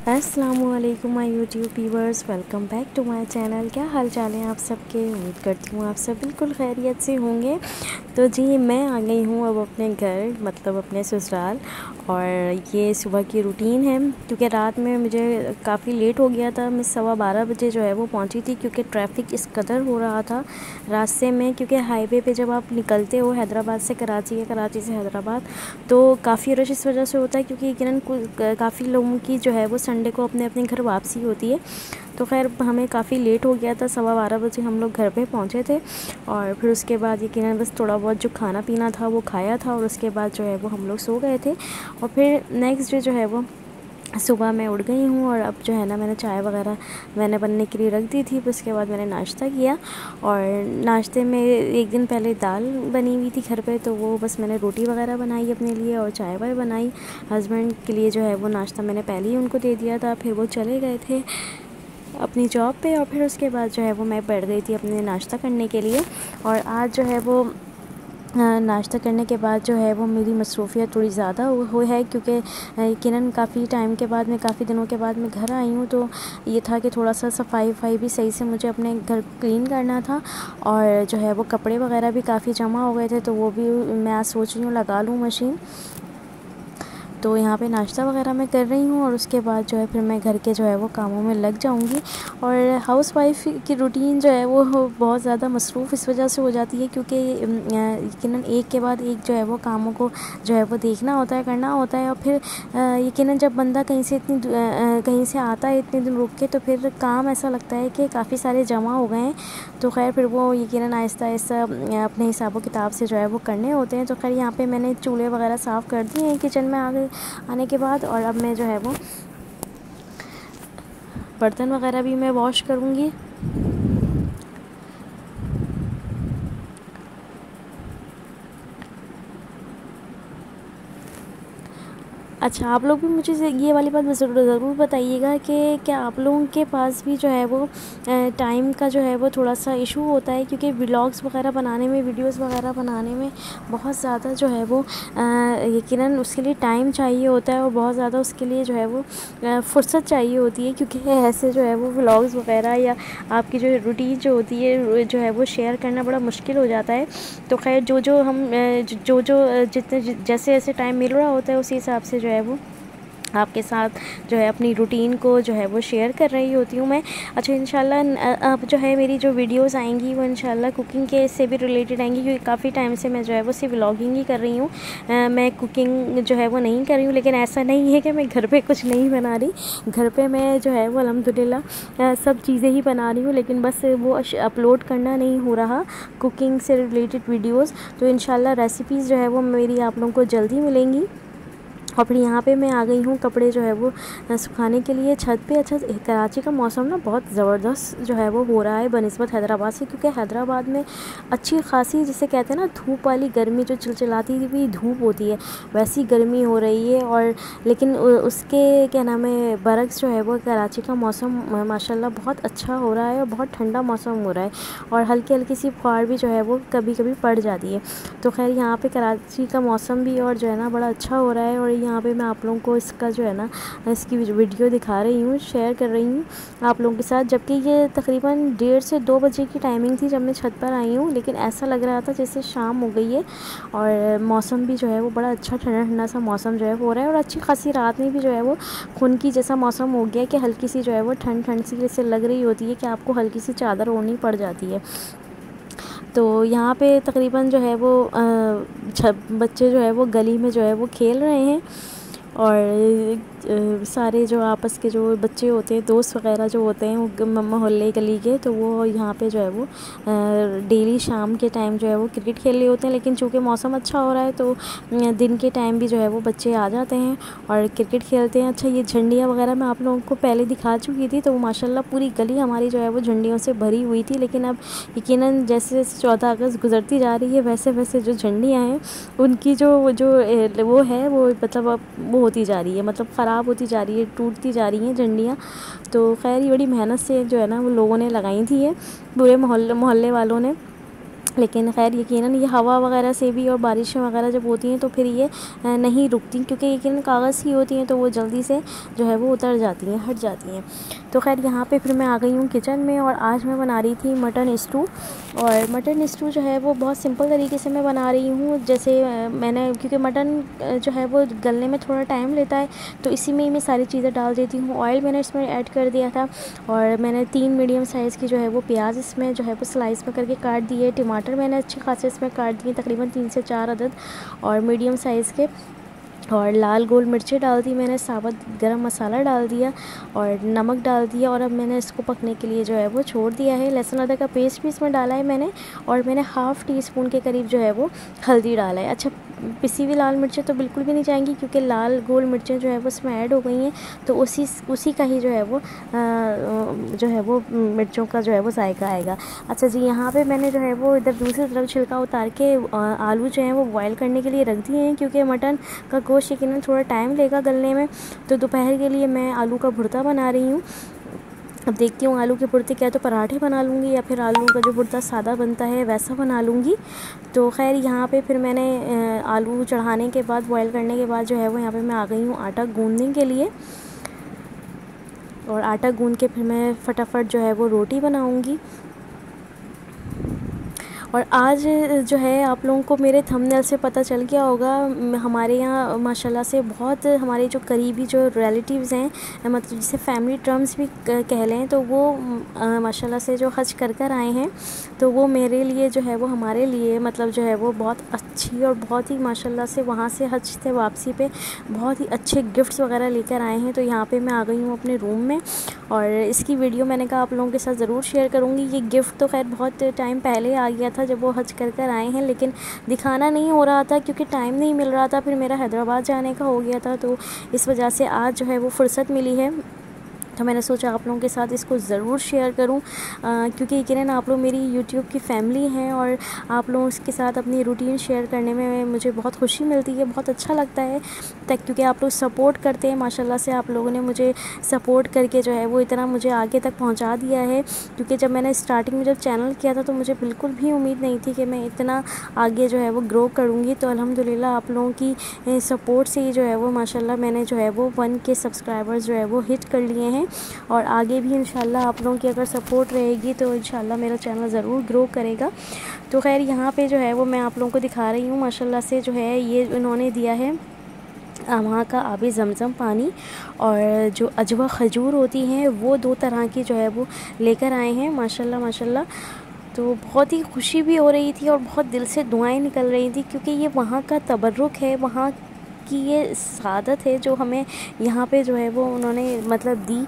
अस्सलामुअलैकुम my YouTube viewers, welcome back to my channel. क्या हाल चाल है आप सबके? उम्मीद करती हूँ आप सब बिल्कुल खैरियत से होंगे। तो जी मैं आ गई हूँ अब अपने घर, मतलब अपने ससुराल। और ये सुबह की रूटीन है, क्योंकि रात में मुझे काफ़ी लेट हो गया था। मैं 12:15 बजे जो है वो पहुँची थी, क्योंकि ट्रैफिक इस कदर हो रहा था रास्ते में। क्योंकि हाईवे पे जब आप निकलते हो हैदराबाद से कराची या कराची से हैदराबाद, तो काफ़ी रश इस वजह से होता है क्योंकि यकीनन काफ़ी लोगों की जो है वो संडे को अपने अपने घर वापसी होती है। तो खैर हमें काफ़ी लेट हो गया था, 12:15 बजे हम लोग घर पे पहुंचे थे। और फिर उसके बाद यकीनन बस थोड़ा बहुत जो खाना पीना था वो खाया था, और उसके बाद जो है वो हम लोग सो गए थे। और फिर नेक्स्ट डे जो है वो सुबह मैं उठ गई हूँ, और अब जो है ना मैंने चाय वगैरह मैंने बनने के लिए रख दी थी। उसके बाद मैंने नाश्ता किया, और नाश्ते में एक दिन पहले दाल बनी हुई थी घर पे, तो वो बस मैंने रोटी वगैरह बनाई अपने लिए और चाय वाय बनाई। हस्बैंड के लिए जो है वो नाश्ता मैंने पहले ही उनको दे दिया था, फिर वो चले गए थे अपनी जॉब पे। और फिर उसके बाद जो है वो मैं बैठ गई थी अपने नाश्ता करने के लिए। और आज जो है वो नाश्ता करने के बाद जो है वो मेरी मसरूफ़ियत थोड़ी ज़्यादा हो है, क्योंकि यकीनन काफ़ी टाइम के बाद, मैं काफ़ी दिनों के बाद मैं घर आई हूँ। तो ये था कि थोड़ा सा सफाई वफाई भी सही से मुझे अपने घर क्लीन करना था। और जो है वो कपड़े वगैरह भी काफ़ी जमा हो गए थे, तो वो भी मैं आज सोच रही हूँ लगा लूँ मशीन। तो यहाँ पे नाश्ता वगैरह मैं कर रही हूँ, और उसके बाद जो है फिर मैं घर के जो है वो कामों में लग जाऊँगी। और हाउसवाइफ की रूटीन जो है वो बहुत ज़्यादा मसरूफ़ इस वजह से हो जाती है, क्योंकि यकीनन एक के बाद एक जो है वो कामों को जो है वो देखना होता है, करना होता है। और फिर यकीनन जब बंदा कहीं से कहीं से आता है इतने दिन रुक के, तो फिर काम ऐसा लगता है कि काफ़ी सारे जमा हो गए हैं। तो खैर फिर वो यकीनन आहिस्ता आहिस्ता अपने हिसाब किताब से जो है वो करने होते हैं। तो खैर यहाँ पे मैंने चूल्हे वगैरह साफ़ कर दिए हैं किचन में आने के बाद। और अब मैं जो है वो बर्तन वगैरह भी मैं वॉश करूँगी। अच्छा, आप लोग भी मुझे ये वाली बात ज़रूर बताइएगा कि क्या आप लोगों के पास भी जो है वो टाइम का जो है वो थोड़ा सा इशू होता है, क्योंकि व्लॉग्स वगैरह बनाने में, वीडियोस वगैरह बनाने में बहुत ज़्यादा जो है वो यकीनन उसके लिए टाइम चाहिए होता है, और बहुत ज़्यादा उसके लिए जो है वो फुर्सत चाहिए होती है, क्योंकि ऐसे जो है वो व्लॉग्स वगैरह या आपकी जो रूटीन जो होती है जो है वो शेयर करना बड़ा मुश्किल हो जाता है। तो खैर जो हम जितने जैसे जैसे टाइम मिल रहा होता है उसी हिसाब से जो है वो आपके साथ जो है अपनी रूटीन को जो है वो शेयर कर रही होती हूँ मैं। अच्छा, इंशाल्लाह अब जो है मेरी जो वीडियोस आएंगी वो इंशाल्लाह कुकिंग के से भी रिलेटेड आएंगी, क्योंकि काफ़ी टाइम से मैं जो है वो सिर्फ व्लॉगिंग ही कर रही हूँ। मैं कुकिंग जो है वो नहीं कर रही हूँ, लेकिन ऐसा नहीं है कि मैं घर पे कुछ नहीं बना रही। घर पे मैं जो है वो अल्हम्दुलिल्लाह सब चीज़ें ही बना रही हूँ, लेकिन बस वो अपलोड करना नहीं हो रहा कुकिंग से रिलेटेड वीडियोज़। तो इंशाल्लाह रेसिपीज़ जो है वो मेरी आप लोगों को जल्दी मिलेंगी। और फिर यहाँ पे मैं आ गई हूँ कपड़े जो है वो सुखाने के लिए छत पे। अच्छा, कराची का मौसम ना बहुत ज़बरदस्त जो है वो हो रहा है बनिस्बत हैदराबाद से, क्योंकि हैदराबाद में अच्छी खासी, जिसे कहते हैं ना, धूप वाली गर्मी, जो चिलचिलाती हुई धूप होती है वैसी गर्मी हो रही है। और लेकिन उसके क्या नाम है बरक्स जो है वो कराची का मौसम माशाल्लाह बहुत अच्छा हो रहा है, और बहुत ठंडा मौसम हो रहा है, और हल्की हल्की सी फुहार भी जो है वो कभी कभी पड़ जाती है। तो खैर यहाँ पे कराची का मौसम भी और जो है ना बड़ा अच्छा हो रहा है। और यहाँ पे मैं आप लोगों को इसका जो है ना इसकी वीडियो दिखा रही हूँ, शेयर कर रही हूँ आप लोगों के साथ। जबकि ये तकरीबन 1:30 से 2 बजे की टाइमिंग थी जब मैं छत पर आई हूँ, लेकिन ऐसा लग रहा था जैसे शाम हो गई है। और मौसम भी जो है वो बड़ा अच्छा ठंडा ठंडा सा मौसम जो है हो रहा है, और अच्छी खासी रात में भी जो है वो खून की जैसा मौसम हो गया कि हल्की सी जो है वो ठंड ठंड सी जैसे लग रही होती है कि आपको हल्की सी चादर ओढ़नी पड़ जाती है। तो यहाँ पे तकरीबन जो है वो बच्चे जो है वो गली में जो है वो खेल रहे हैं, और सारे जो आपस के जो बच्चे होते हैं, दोस्त वगैरह जो होते हैं वो मोहल्ले गली के, तो वो यहाँ पे जो है वो डेली शाम के टाइम जो है वो क्रिकेट खेल रहे होते हैं। लेकिन चूँकि मौसम अच्छा हो रहा है तो दिन के टाइम भी जो है वो बच्चे आ जाते हैं और क्रिकेट खेलते हैं। अच्छा, ये झंडियाँ वगैरह मैं आप लोगों को पहले दिखा चुकी थी, तो माशाल्लाह पूरी गली हमारी जो है वो झंडियों से भरी हुई थी। लेकिन अब यकीनन जैसे जैसे 14 अगस्त गुजरती जा रही है, वैसे वैसे जो झंडियाँ हैं उनकी जो वो है वो मतलब अब वो होती जा रही है, मतलब ख़राब होती जा रही है, टूटती जा रही हैं झंडियाँ। तो खैर ये बड़ी मेहनत से जो है ना वो लोगों ने लगाई थी, ये पूरे मोहल्ले वालों ने। लेकिन खैर यकीनन ये हवा वगैरह से भी और बारिशें वगैरह जब होती हैं तो फिर ये नहीं रुकती, क्योंकि यकीनन कागज़ की होती हैं तो वो जल्दी से जो है वो उतर जाती हैं, हट जाती हैं। तो खैर यहाँ पे फिर मैं आ गई हूँ किचन में, और आज मैं बना रही थी मटन स्टू। और मटन स्टू जो है वो बहुत सिंपल तरीके से मैं बना रही हूँ। जैसे मैंने, क्योंकि मटन जो है वो गलने में थोड़ा टाइम लेता है, तो इसी में ही मैं सारी चीज़ें डाल देती हूँ। ऑयल मैंने इसमें ऐड कर दिया था, और मैंने 3 मीडियम साइज़ की जो है वो प्याज इसमें जो है वो स्लाइस में करके काट दिए। टमाटर मैंने अच्छे खासे इसमें काट दिए, तकरीबन 3 से 4 अदद, और मीडियम साइज़ के। और लाल गोल मिर्चें डाल दी मैंने, साबुत गरम मसाला डाल दिया और नमक डाल दिया। और अब मैंने इसको पकने के लिए जो है वो छोड़ दिया है। लहसुन अदरक का पेस्ट भी इसमें डाला है मैंने, और मैंने हाफ़ टी स्पून के करीब जो है वो हल्दी डाला है। अच्छा, पिसी हुई लाल मिर्चें तो बिल्कुल भी नहीं जाएंगी, क्योंकि लाल गोल मिर्चें जो है वो इसमें ऐड हो गई हैं, तो उसी का ही जो है वो मिर्चों का जो है वो जायका आएगा। अच्छा जी, यहाँ पे मैंने जो है वो इधर दूसरी तरफ छिलका उतार के आलू जो हैं वो बॉयल करने के लिए रख दिए हैं, क्योंकि मटन का गोश्त यकीनन थोड़ा टाइम लेगा गलने में। तो दोपहर के लिए मैं आलू का भुर्ता बना रही हूँ। अब देखती हूँ आलू के भुर्ते, क्या तो पराठे बना लूँगी या फिर आलू का जो भुर्ता सादा बनता है वैसा बना लूँगी। तो खैर यहाँ पे फिर मैंने आलू चढ़ाने के बाद, बॉयल करने के बाद जो है वो यहाँ पे मैं आ गई हूँ आटा गूँधने के लिए। और आटा गूँध के फिर मैं फटाफट जो है वो रोटी बनाऊँगी। और आज जो है आप लोगों को मेरे थंबनेल से पता चल गया होगा, हमारे यहाँ माशाल्लाह से बहुत हमारे जो करीबी जो रिलेटिव्स हैं, मतलब जिसे फैमिली टर्म्स भी कह लें, तो वो माशाल्लाह से जो हज कर आए हैं, तो वो मेरे लिए जो है वो हमारे लिए मतलब जो है वो बहुत अच्छी और बहुत ही माशाल्लाह से वहाँ से हज से वापसी पे बहुत ही अच्छे गिफ्ट्स वगैरह लेकर आए हैं। तो यहाँ पे मैं आ गई हूँ अपने रूम में, और इसकी वीडियो मैंने कहा आप लोगों के साथ ज़रूर शेयर करूँगी। ये गिफ्ट तो खैर बहुत टाइम पहले आ गया था जब वो हज कर आए हैं, लेकिन दिखाना नहीं हो रहा था क्योंकि टाइम नहीं मिल रहा था। फिर मेरा हैदराबाद जाने का हो गया था, तो इस वजह से आज जो है वो फ़ुर्सत मिली है, तो मैंने सोचा आप लोगों के साथ इसको ज़रूर शेयर करूं, क्योंकि यकीनन आप लोग मेरी यूट्यूब की फैमिली हैं, और आप लोगों के साथ अपनी रूटीन शेयर करने में मुझे बहुत खुशी मिलती है, बहुत अच्छा लगता है। क्योंकि आप लोग सपोर्ट करते हैं, माशाल्लाह से आप लोगों ने मुझे सपोर्ट करके जो है वो इतना मुझे आगे तक पहुंचा दिया है। क्योंकि जब मैंने स्टार्टिंग में जब चैनल किया था तो मुझे बिल्कुल भी उम्मीद नहीं थी कि मैं इतना आगे जो है वो ग्रो करूँगी। तो अल्हम्दुलिल्लाह आप लोगों की सपोर्ट से ही जो है वो माशाल्लाह मैंने जो है वो 1K सब्सक्राइबर्स जो है वो हिट कर लिए हैं, और आगे भी इंशाल्लाह आप लोगों की अगर सपोर्ट रहेगी तो इंशाल्लाह मेरा चैनल ज़रूर ग्रो करेगा। तो खैर यहाँ पे जो है वो मैं आप लोगों को दिखा रही हूँ, माशाल्लाह से जो है ये उन्होंने दिया है वहाँ का आबे ज़मज़म पानी, और जो अजवा खजूर होती हैं वो 2 तरह की जो है वो लेकर आए हैं माशाल्लाह माशाल्लाह। तो बहुत ही खुशी भी हो रही थी और बहुत दिल से दुआएं निकल रही थी, क्योंकि ये वहाँ का तबर्रुक है, वहाँ की ये सादत है जो हमें यहाँ पे जो है वो उन्होंने मतलब दी।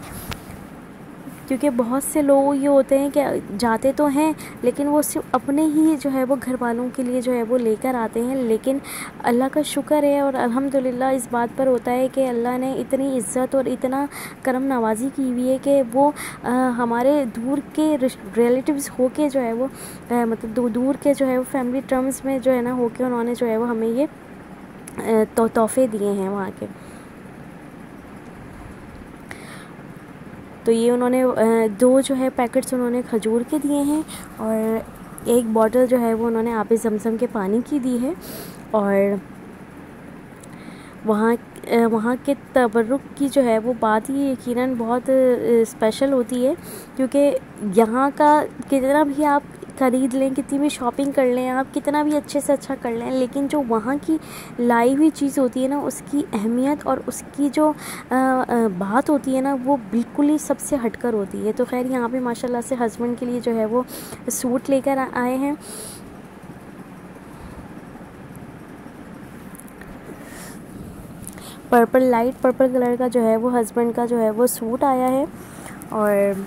क्योंकि बहुत से लोग ये होते हैं कि जाते तो हैं लेकिन वो सिर्फ अपने ही जो है वो घर वालों के लिए जो है वो लेकर आते हैं। लेकिन अल्लाह का शुक्र है और अल्हम्दुलिल्लाह इस बात पर होता है कि अल्लाह ने इतनी इज़्ज़त और इतना करम नवाजी की हुई है कि वो हमारे दूर के रिलेटिव्स हो के जो है वो मतलब दूर के जो है वो फैमिली टर्म्स में जो है ना हो के उन्होंने जो है वो हमें ये तोहफ़े दिए हैं वहाँ के। तो ये उन्होंने 2 जो है पैकेट्स उन्होंने खजूर के दिए हैं, और 1 बॉटल जो है वो उन्होंने आबे ज़मज़म के पानी की दी है। और वहाँ के तबर्रुक की जो है वो बात ही यकीनन बहुत स्पेशल होती है, क्योंकि यहाँ का कितना भी आप ख़रीद लें, कितनी भी शॉपिंग कर लें, आप कितना भी अच्छे से अच्छा कर लें, लेकिन जो वहाँ की लाई हुई चीज़ होती है ना, उसकी अहमियत और उसकी जो बात होती है ना, वो बिल्कुल ही सबसे हटकर होती है। तो खैर यहाँ पे माशाल्लाह से हस्बैंड के लिए जो है वो सूट लेकर आए हैं। लाइट पर्पल कलर का जो है वो हस्बैंड का जो है वो सूट आया है। और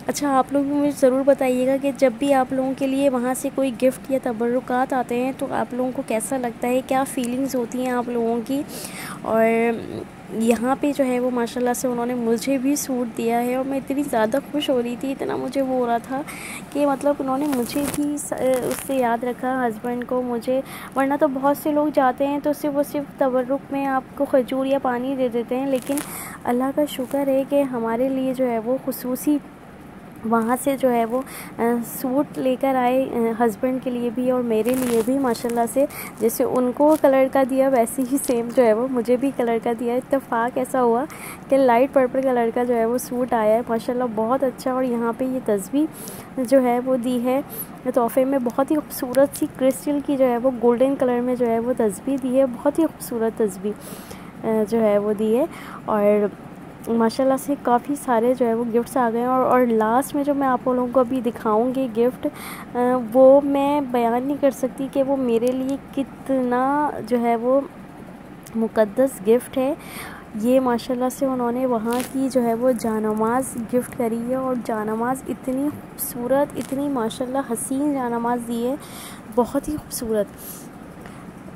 अच्छा, आप लोग भी मुझे ज़रूर बताइएगा कि जब भी आप लोगों के लिए वहाँ से कोई गिफ्ट या तबर्रुकात आते हैं तो आप लोगों को कैसा लगता है, क्या फ़ीलिंग्स होती हैं आप लोगों की। और यहाँ पे जो है वो माशाल्लाह से उन्होंने मुझे भी सूट दिया है और मैं इतनी ज़्यादा खुश हो रही थी, इतना मुझे वो हो रहा था कि मतलब उन्होंने मुझे भी उससे याद रखा, हस्बैंड को, मुझे। वरना तो बहुत से लोग जाते हैं तो सिर्फ वो सिर्फ तबर्रुक में आपको खजूर या पानी दे देते हैं, लेकिन अल्लाह का शुक्र है कि हमारे लिए जो है वो खुसूसी वहाँ से जो है वो सूट लेकर आए, हस्बैंड के लिए भी और मेरे लिए भी माशाल्लाह से। जैसे उनको कलर का दिया वैसे ही सेम जो है वो मुझे भी कलर का दिया। इत्तेफाक ऐसा हुआ कि लाइट पर्पल कलर का जो है वो सूट आया है माशाल्लाह, बहुत अच्छा। और यहाँ पे ये तस्बीह जो है वो दी है तोहफे में, बहुत ही खूबसूरत सी क्रिस्टल की जो है वो गोल्डन कलर में जो है वो तस्बीह दी है, बहुत ही खूबसूरत तस्बीह जो है वो दी है। और माशाल्लाह से काफ़ी सारे जो है वो गिफ्ट्स आ गए हैं। और लास्ट में जो मैं आप लोगों को अभी दिखाऊंगी गिफ्ट, वो मैं बयान नहीं कर सकती कि वो मेरे लिए कितना जो है वो मुक़द्दस गिफ्ट है। ये माशाल्लाह से उन्होंने वहाँ की जो है वो जानमाज़ गिफ्ट करी है, और जानमाज़ इतनी खूबसूरत, इतनी माशाल्लाह हसीन जानमाज़ दी है, बहुत ही खूबसूरत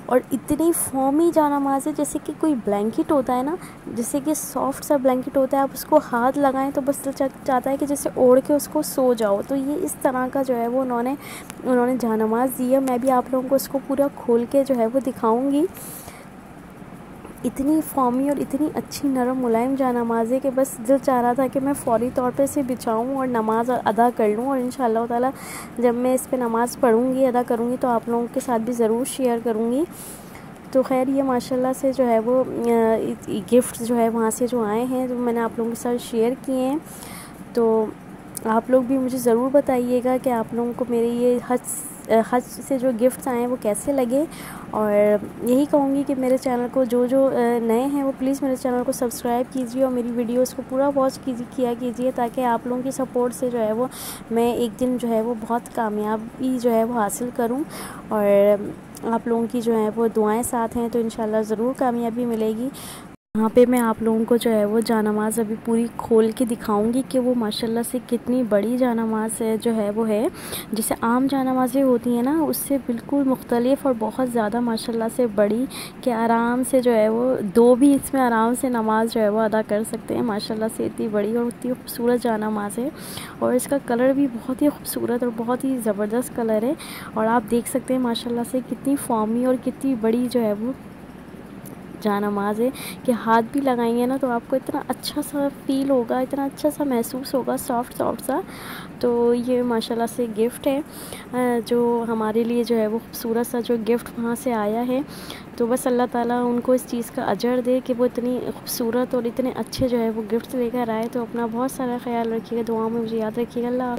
और इतनी फ़ॉर्मी जानमाज़ है। जैसे कि कोई ब्लैंकेट होता है ना, जैसे कि सॉफ्ट सा ब्लैंकेट होता है, आप उसको हाथ लगाएं तो बस दिल चाहता है कि जैसे ओढ़ के उसको सो जाओ। तो ये इस तरह का जो है वो उन्होंने जानमाज़ दी है। मैं भी आप लोगों को इसको पूरा खोल के जो है वो दिखाऊंगी। इतनी फ़ॉर्मी और इतनी अच्छी नरम मुलायम जानमाज़ है कि बस दिल चाह रहा था कि मैं फ़ौरी तौर पे इसे बिछाऊँ और नमाज़ अदा कर लूँ। और इंशाअल्लाह ताला जब मैं इस पे नमाज़ पढ़ूँगी, अदा करूँगी, तो आप लोगों के साथ भी ज़रूर शेयर करूँगी। तो खैर ये माशाल्लाह से जो है वो गिफ्ट जो है वहाँ से जो आए हैं, जो मैंने आप लोगों के साथ शेयर किए हैं। तो आप लोग भी मुझे ज़रूर बताइएगा कि आप लोगों को मेरे ये हज से जो गिफ्ट्स आए हैं वो कैसे लगे। और यही कहूँगी कि मेरे चैनल को जो नए हैं वो प्लीज़ मेरे चैनल को सब्सक्राइब कीजिए और मेरी वीडियोस को पूरा वॉच किया कीजिए, ताकि आप लोगों की सपोर्ट से जो है वो मैं एक दिन जो है वो बहुत कामयाबी जो है वो हासिल करूँ। और आप लोगों की जो है वो दुआएं साथ हैं तो इंशाल्लाह ज़रूर कामयाबी मिलेगी। यहाँ पे मैं आप लोगों को जो है वो जानमाज़ अभी पूरी खोल के दिखाऊंगी कि वो माशाल्लाह से कितनी बड़ी जानमाज़ है जो है वो है। जैसे आम जानमाज़ें होती हैं ना, उससे बिल्कुल मुख्तलिफ और बहुत ज़्यादा माशाल्लाह से बड़ी, कि आराम से जो है वो दो भी इसमें आराम से नमाज जो है वो अदा कर सकते हैं। माशाल्लाह से इतनी बड़ी और इतनी खूबसूरत जानमाज़ है, और इसका कलर भी बहुत ही खूबसूरत और बहुत ही ज़बरदस्त कलर है। और आप देख सकते हैं माशाल्लाह से कितनी फ़ॉर्मी और कितनी बड़ी जो है वो जानमाज़ है कि हाथ भी लगाएंगे ना तो आपको इतना अच्छा सा फ़ील होगा, इतना अच्छा सा महसूस होगा, सॉफ्ट सा। तो ये माशाल्लाह से गिफ्ट है जो हमारे लिए जो है वो खूबसूरत सा जो गिफ्ट वहाँ से आया है। तो बस अल्लाह ताला उनको इस चीज़ का अजर दे कि वो इतनी खूबसूरत और इतने अच्छे जो है वो गिफ्ट लेकर आए। तो अपना बहुत सारा ख्याल रखिएगा, दुआओं में मुझे याद रखिएगा। अल्लाह।